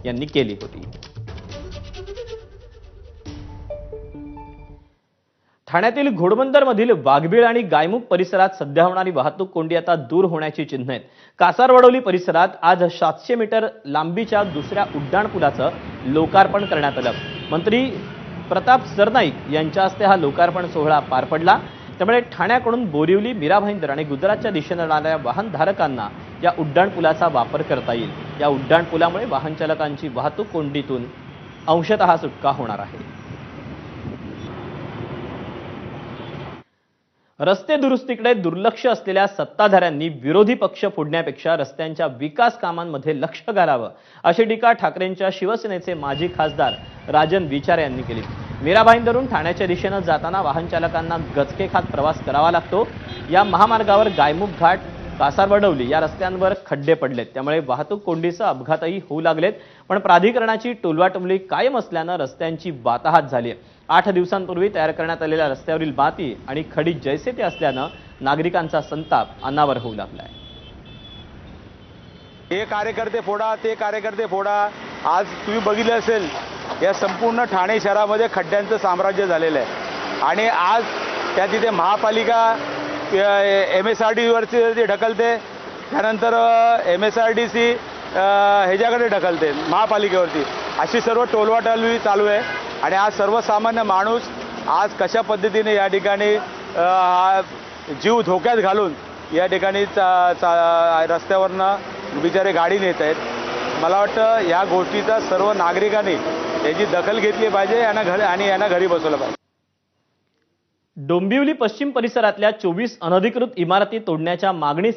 यांनी केली होती। ठाण्यातील घोडबंदरमधील वाघबीळ आणि गायमुख परिसरात सध्या होणारी वाहतूक कोंडी आता दूर होण्याची चिन्ह आहेत। कासारवडवली परिसरात आज 700 मीटर लांबीच्या दुसऱ्या उड्डाणपुलाचं लोकार्पण करण्यात आलं। मंत्री प्रताप सरनाईक यांच्या हस्ते हा लोकार्पण सोहळा पार पडला। त्यामुळे ठाण्याकडून बोरिवली, मीरा भाईंदर आणि गुजरातच्या दिशेने जाणाऱ्या वाहनधारकांना या उड्डाणपुलाचा वापर करता येईल। या उड्डाणपुलामुळे वाहन चालकांची वाहतूक कोंडीतून अंशतः सुटका होणार आहे। रस्ते दुरुस्तीकडे दुर्लक्ष असलेल्या सत्ताधाऱ्यांनी विरोधी पक्ष फोडण्यापेक्षा रस्त्यांच्या विकास कामांमध्ये लक्ष घालावं, अशी टीका ठाकरेंच्या शिवसेनेचे माजी खासदार राजन विचारे यांनी केली। मीरा भाईंदरून ठाण्याच्या दिशेने जाताना वाहन चालकांना गचके खात प्रवास करावा लागतो। या महामार्गावर गायमुख घाट, कासारवडवली या रस्त्यांवर खड्डे पडलेत, त्यामुळे वाहतूक कोंडीसह अपघातही होऊ लागलेत। पण प्राधिकरणाची टोलवाटोलवी कायम असल्यानं रस्त्यांची वाताहत झाली आहे। 8 दिवसांपूर्वी तयार करण्यात आलेल्या रस्त्यावरील माती आणि खडी जैसे ते असल्यानं नागरिकांचा संताप अनावर होऊ लागलाय। हे कार्यकर्ते फोडा, ते कार्यकर्ते फोडा, आज तुम्ही बघितलं असेल या संपूर्ण ठाणे शहरामध्ये खड्ड्यांचं साम्राज्य झालेलं आहे। आणि आज त्या तिथे महापालिका MSRD वरती ढकलते, त्यानंतर MSRDC ह्याच्याकडे ढकलते महापालिकेवरती, अशी सर्व टोलवाटोलवी चालू आहे। आणि आज सर्वसामान्य माणूस आज कशा पद्धतीने या ठिकाणी जीव धोक्यात घालून या ठिकाणी रस्त्यावरनं बिचारे गाडी नेत आहेत। मला वाटतं या गोष्टीचा सर्व नागरिकांनी याची दखल घेतली पाहिजे आणि यांना घरी बसवलं पाहिजे। डोंबिवली पश्चिम परिसरातल्या 24 अनधिकृत इमारती तोडण्याच्या मागणी